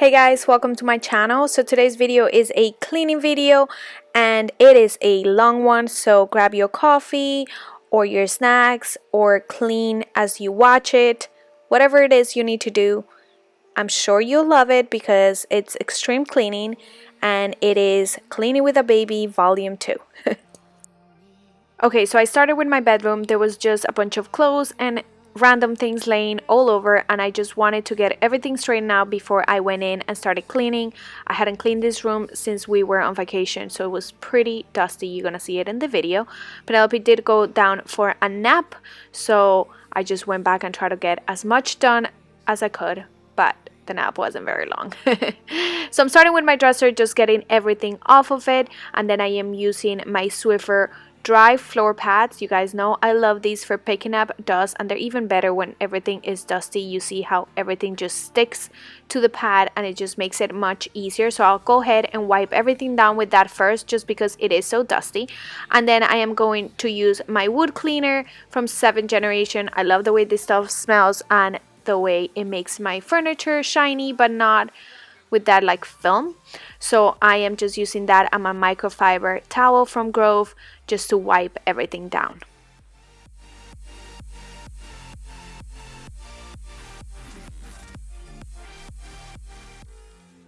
Hey guys, welcome to my channel. So today's video is a cleaning video and it is a long one, so grab your coffee or your snacks or clean as you watch it. Whatever it is you need to do, I'm sure you'll love it because it's extreme cleaning and it is Cleaning with a Baby Volume 2. Okay, so I started with my bedroom. There was just a bunch of clothes and random things laying all over, and I just wanted to get everything straightened out before I went in and started cleaning. I hadn't cleaned this room since we were on vacation, so it was pretty dusty. You're gonna see it in the video. Penelope did go down for a nap, so I just went back and tried to get as much done as I could, but the nap wasn't very long. So I'm starting with my dresser, just getting everything off of it, and then I am using my Swiffer dry floor pads. You guys know I love these for picking up dust, and they're even better when everything is dusty. You see how everything just sticks to the pad and it just makes it much easier. So I'll go ahead and wipe everything down with that first, just because it is so dusty. And then I am going to use my wood cleaner from 7th generation. I love the way this stuff smells and the way it makes my furniture shiny, but not with that like film. So I am just using that and my microfiber towel from Grove just to wipe everything down.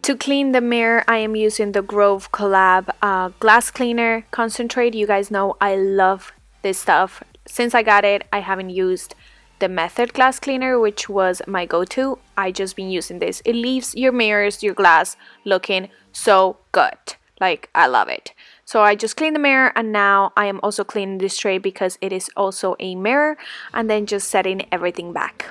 To clean the mirror, I am using the Grove Collab glass cleaner concentrate. You guys know I love this stuff. Since I got it, I haven't used the Method glass cleaner, which was my go-to. I just been using this. It leaves your mirrors, your glass looking so good. Like, I love it. So I just cleaned the mirror, and now I am also cleaning this tray because it is also a mirror, and then just setting everything back.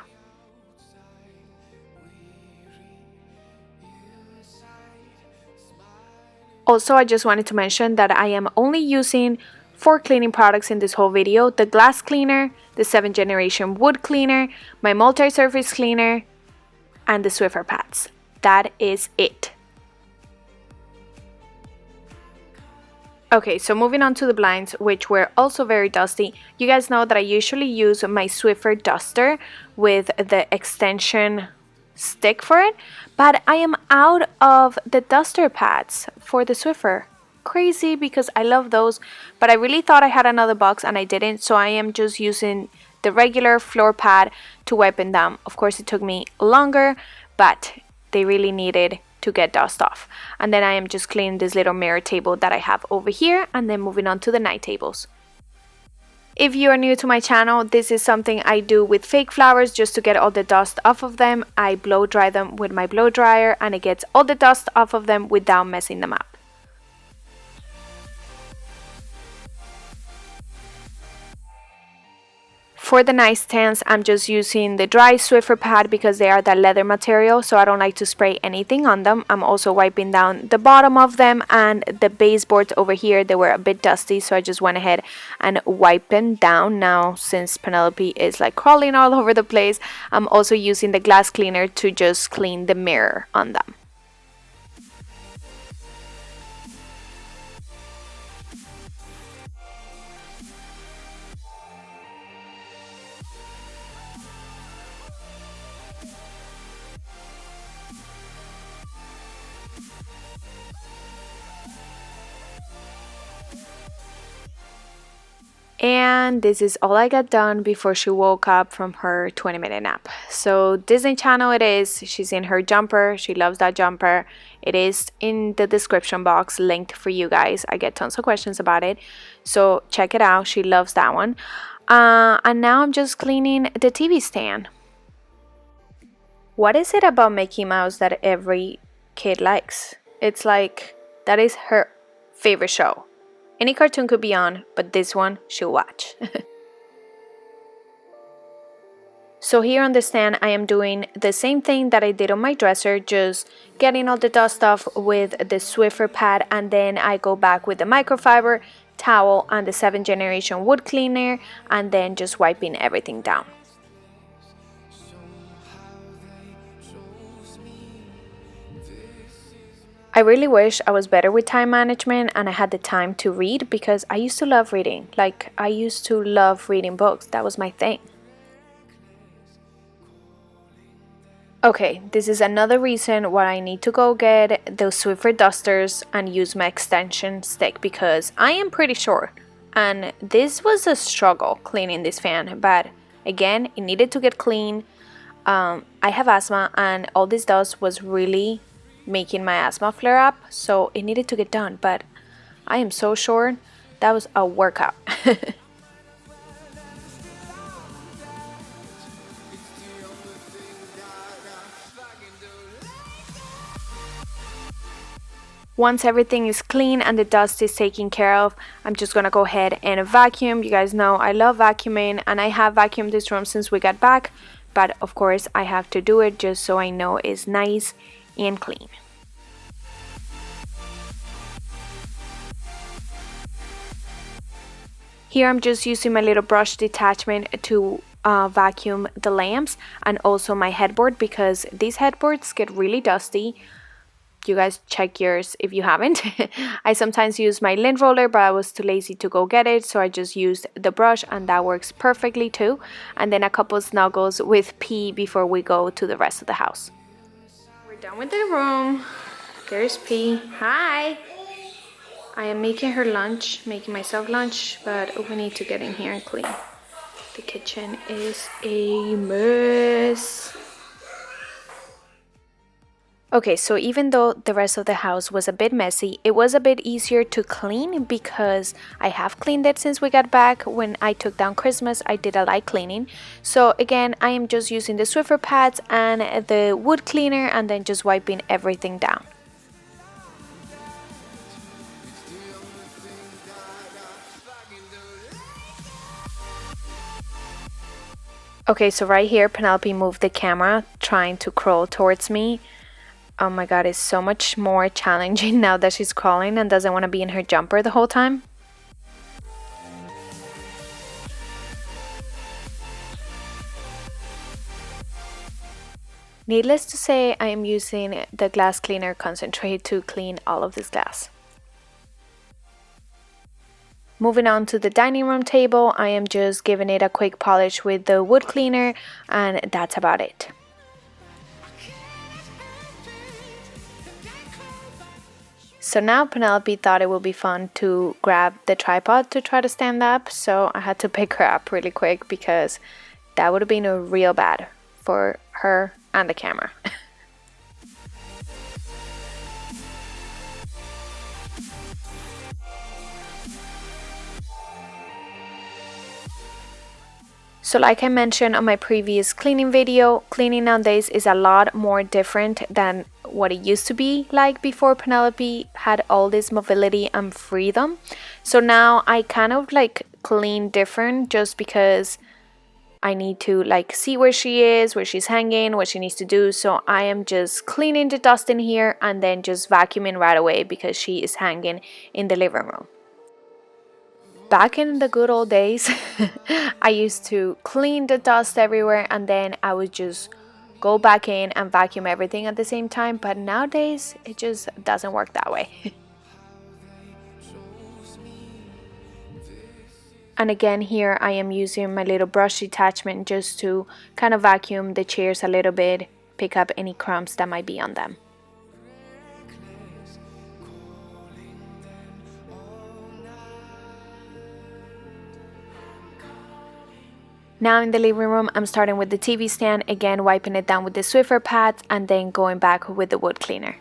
Also, I just wanted to mention that I am only using 4 cleaning products in this whole video: the glass cleaner, the 7th generation wood cleaner, my multi-surface cleaner, and the Swiffer pads. That is it. Okay, so moving on to the blinds, which were also very dusty. You guys know that I usually use my Swiffer duster with the extension stick for it, but I am out of the duster pads for the Swiffer. Crazy, because I love those, but I really thought I had another box and I didn't, so I am just using the regular floor pad to wipe them down. Of course, it took me longer, but they really needed to get dust off. And then I am just cleaning this little mirror table that I have over here, and then moving on to the night tables. If you are new to my channel, this is something I do with fake flowers just to get all the dust off of them. I blow dry them with my blow dryer and it gets all the dust off of them without messing them up. For the nightstands, I'm just using the dry Swiffer pad because they are that leather material, so I don't like to spray anything on them. I'm also wiping down the bottom of them, and the baseboards over here, they were a bit dusty, so I just went ahead and wiped them down. Now, since Penelope is like crawling all over the place, I'm also using the glass cleaner to just clean the mirror on them. And this is all I got done before she woke up from her 20-minute nap. So Disney Channel it is. She's in her jumper. She loves that jumper. It is in the description box linked for you guys. I get tons of questions about it, so check it out. She loves that one. And now I'm just cleaning the TV stand. What is it about Mickey Mouse that every kid likes? It's like that is her favorite show. Any cartoon could be on, but this one she'll watch. So here on the stand, I am doing the same thing that I did on my dresser, just getting all the dust off with the Swiffer pad, and then I go back with the microfiber towel and the 7th generation wood cleaner, and then just wiping everything down. I really wish I was better with time management and I had the time to read, because I used to love reading. Like, I used to love reading books. That was my thing. Okay, this is another reason why I need to go get those Swiffer dusters and use my extension stick, because I am pretty sure, and this was a struggle cleaning this fan, but again, it needed to get clean. I have asthma, and all this dust was really making my asthma flare up, so it needed to get done, but I am so sure that was a workout. Once everything is clean and the dust is taken care of, I'm just gonna go ahead and vacuum. You guys know I love vacuuming, and I have vacuumed this room since we got back, but of course I have to do it just so I know it's nice and clean. Here I'm just using my little brush detachment to vacuum the lamps and also my headboard, because these headboards get really dusty. You guys check yours if you haven't. I sometimes use my lint roller, but I was too lazy to go get it, so I just used the brush, and that works perfectly too. And then a couple snuggles with P before we go to the rest of the house. We're done with the room. There's P. Hi. I am making her lunch, making myself lunch, but we need to get in here and clean. The kitchen is a mess. Okay, so even though the rest of the house was a bit messy, it was a bit easier to clean because I have cleaned it since we got back. When I took down Christmas, I did a light cleaning. So again, I am just using the Swiffer pads and the wood cleaner, and then just wiping everything down. Okay, so right here, Penelope moved the camera, trying to crawl towards me. Oh my god, it's so much more challenging now that she's crawling and doesn't want to be in her jumper the whole time. Needless to say, I am using the glass cleaner concentrate to clean all of this glass. Moving on to the dining room table, I am just giving it a quick polish with the wood cleaner, and that's about it. So now Penelope thought it would be fun to grab the tripod to try to stand up, so I had to pick her up really quick because that would have been a real bad for her and the camera. So like I mentioned on my previous cleaning video, cleaning nowadays is a lot more different than what it used to be like before Penelope had all this mobility and freedom. So now I kind of like clean different just because I need to like see where she is, where she's hanging, what she needs to do. So I am just cleaning the dust in here and then just vacuuming right away because she is hanging in the living room. Back in the good old days, I used to clean the dust everywhere and then I would just go back in and vacuum everything at the same time. But nowadays, it just doesn't work that way. And again, here I am using my little brush detachment just to kind of vacuum the chairs a little bit, pick up any crumbs that might be on them. Now in the living room, I'm starting with the TV stand, again wiping it down with the Swiffer pads and then going back with the wood cleaner.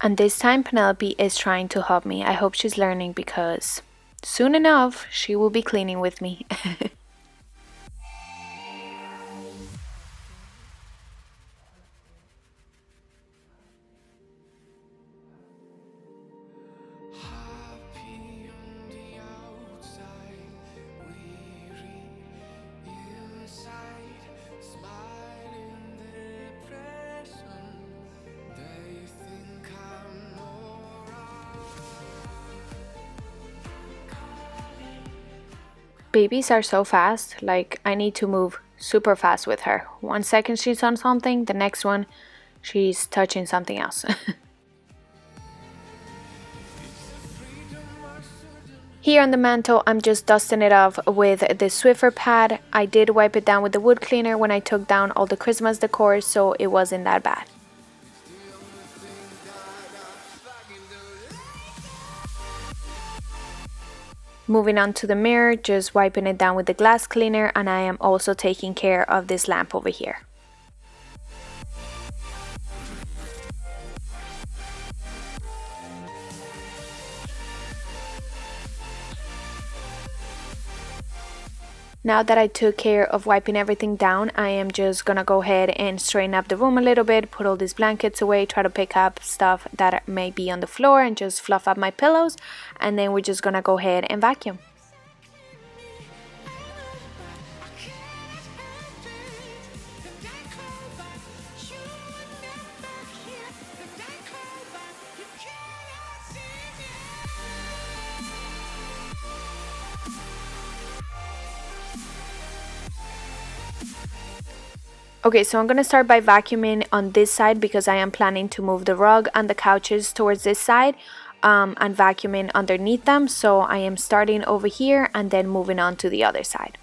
And this time Penelope is trying to help me. I hope she's learning because soon enough she will be cleaning with me. Babies are so fast, like I need to move super fast with her. 1 second she's on something, the next one she's touching something else. Here on the mantle, I'm just dusting it off with the Swiffer pad. I did wipe it down with the wood cleaner when I took down all the Christmas decor, so it wasn't that bad. Moving on to the mirror, just wiping it down with the glass cleaner, and I am also taking care of this lamp over here. Now that I took care of wiping everything down, I am just gonna go ahead and straighten up the room a little bit, put all these blankets away, try to pick up stuff that may be on the floor and just fluff up my pillows, and then we're just gonna go ahead and vacuum. Okay, so I'm going to start by vacuuming on this side because I am planning to move the rug and the couches towards this side and vacuuming underneath them. So I am starting over here and then moving on to the other side.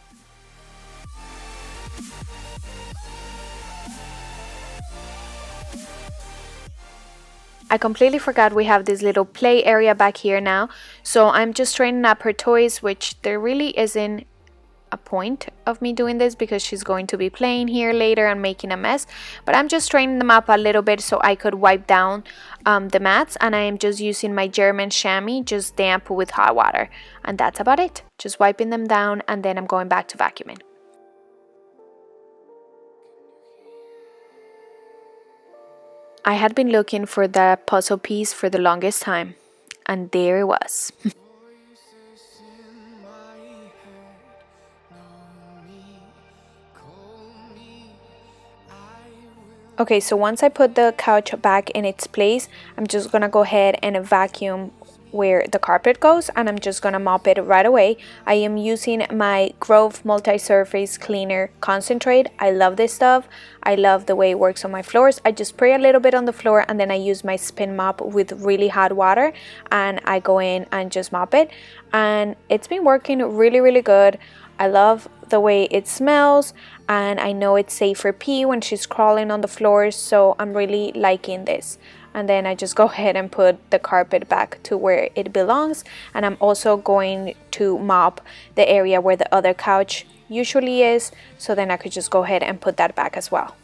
I completely forgot we have this little play area back here now. So I'm just straightening up her toys, which there really isn't a point of me doing this because she's going to be playing here later and making a mess, but I'm just straightening them up a little bit so I could wipe down the mats, and I am just using my German chamois, just damp with hot water, and that's about it. Just wiping them down, and then I'm going back to vacuuming. I had been looking for that puzzle piece for the longest time, and there it was. Okay, so once I put the couch back in its place, I'm just gonna go ahead and vacuum where the carpet goes, and I'm just gonna mop it right away. I am using my Grove multi-surface cleaner concentrate. I love this stuff. I love the way it works on my floors. I just spray a little bit on the floor and then I use my spin mop with really hot water and I go in and just mop it, and it's been working really good. I love the way it smells, and I know it's safe for P when she's crawling on the floors, so I'm really liking this. And then I just go ahead and put the carpet back to where it belongs, and I'm also going to mop the area where the other couch usually is, so then I could just go ahead and put that back as well.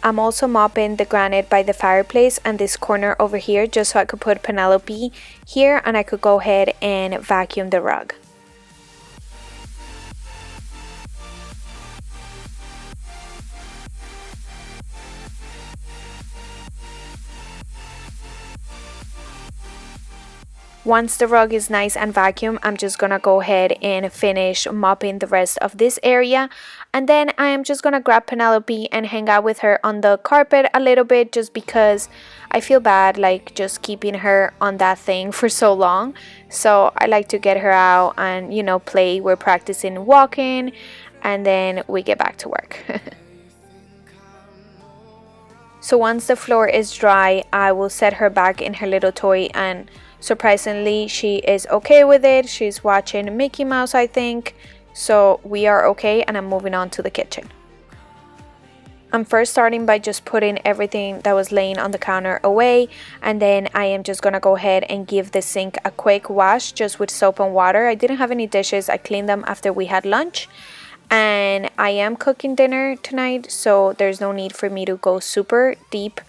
I'm also mopping the granite by the fireplace and this corner over here just so I could put Penelope here and I could go ahead and vacuum the rug. Once the rug is nice and vacuumed, I'm just gonna go ahead and finish mopping the rest of this area, and then I am just gonna grab Penelope and hang out with her on the carpet a little bit, just because I feel bad like just keeping her on that thing for so long. So I like to get her out and, you know, play. We're practicing walking and then we get back to work. So once the floor is dry, I will set her back in her little toy, and surprisingly, she is okay with it. She's watching Mickey Mouse, I think. So we are okay, and I'm moving on to the kitchen. I'm first starting by just putting everything that was laying on the counter away, and then I am just gonna go ahead and give the sink a quick wash just with soap and water. I didn't have any dishes. I cleaned them after we had lunch, and I am cooking dinner tonight, so there's no need for me to go super deep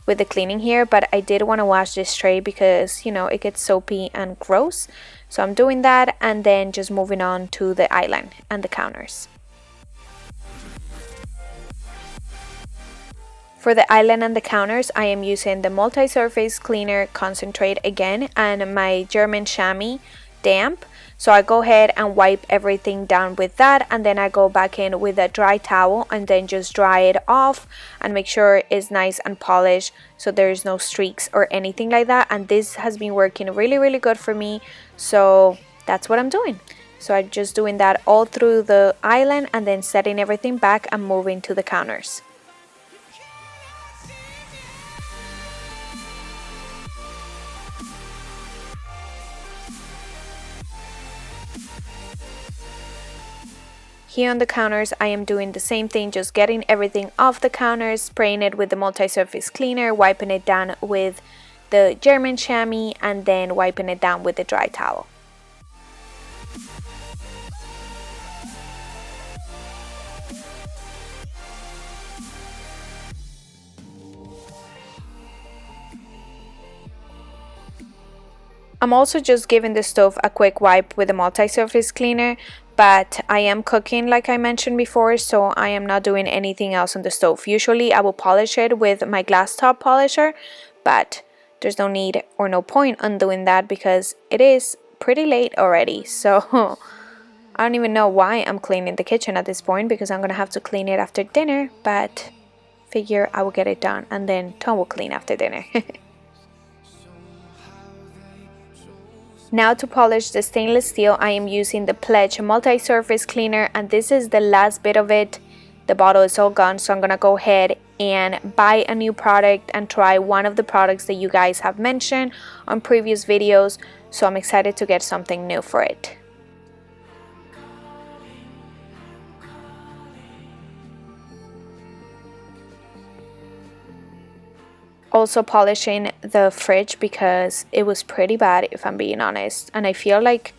with the cleaning here, but I did want to wash this tray because, you know, it gets soapy and gross. So I'm doing that, and then just moving on to the island and the counters. For the island and the counters, I am using the multi-surface cleaner concentrate again and my German chamois damp. So I go ahead and wipe everything down with that, and then I go back in with a dry towel and then just dry it off and make sure it's nice and polished so there's no streaks or anything like that. And this has been working really good for me, so that's what I'm doing. So I'm just doing that all through the island and then setting everything back and moving to the counters. Here on the counters, I am doing the same thing, just getting everything off the counters, spraying it with the multi-surface cleaner, wiping it down with the German chamois, and then wiping it down with the dry towel. I'm also just giving the stove a quick wipe with the multi-surface cleaner, but I am cooking like I mentioned before, so I am not doing anything else on the stove. Usually I will polish it with my glass top polisher, but there's no need or no point on doing that because it is pretty late already. So I don't even know why I'm cleaning the kitchen at this point, because I'm gonna have to clean it after dinner, but figure I will get it done and then Tom will clean after dinner. Now to polish the stainless steel, I am using the Pledge multi-surface cleaner, and this is the last bit of it. The bottle is all gone, so I'm gonna go ahead and buy a new product and try one of the products that you guys have mentioned on previous videos. So I'm excited to get something new for it. Also polishing the fridge because it was pretty bad, if I'm being honest, and I feel like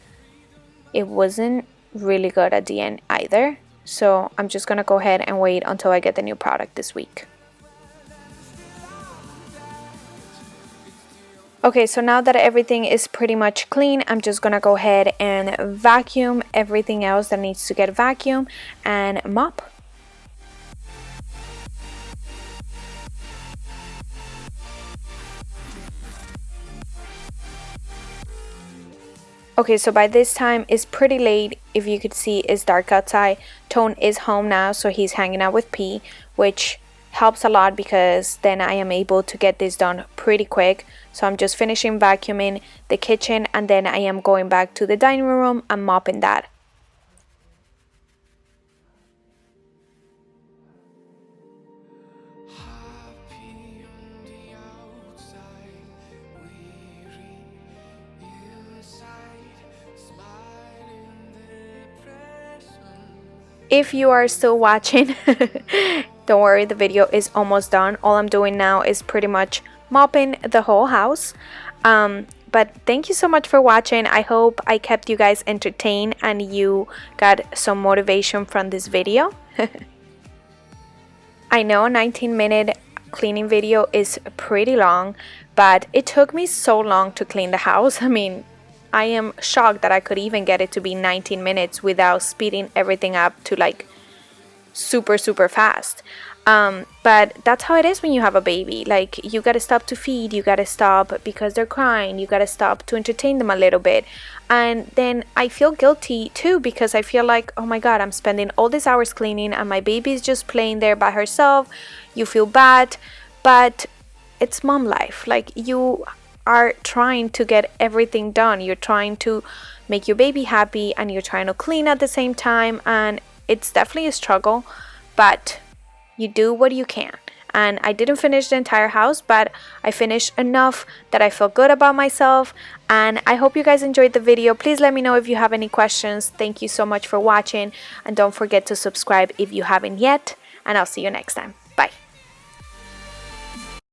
it wasn't really good at the end either. So I'm just gonna go ahead and wait until I get the new product this week. Okay, so now that everything is pretty much clean, I'm just gonna go ahead and vacuum everything else that needs to get vacuumed and mop. Okay, so by this time it's pretty late. If you could see, it's dark outside. Tone is home now, so he's hanging out with P, which helps a lot because then I am able to get this done pretty quick. So I'm just finishing vacuuming the kitchen and then I am going back to the dining room and mopping that. If you are still watching, don't worry, the video is almost done. All I'm doing now is pretty much mopping the whole house. But thank you so much for watching. I hope I kept you guys entertained and you got some motivation from this video. I know a 19-minute cleaning video is pretty long, but it took me so long to clean the house. I mean, I am shocked that I could even get it to be 19 minutes without speeding everything up to like super fast. But that's how it is when you have a baby. Like, you gotta stop to feed, you gotta stop because they're crying, you gotta stop to entertain them a little bit. And then I feel guilty too because I feel like, oh my god, I'm spending all these hours cleaning and my baby is just playing there by herself. You feel bad, but it's mom life. Like, you are trying to get everything done. You're trying to make your baby happy and you're trying to clean at the same time, and it's definitely a struggle, but you do what you can. And I didn't finish the entire house, but I finished enough that I feel good about myself. And I hope you guys enjoyed the video. Please let me know if you have any questions. Thank you so much for watching, and don't forget to subscribe if you haven't yet, and I'll see you next time.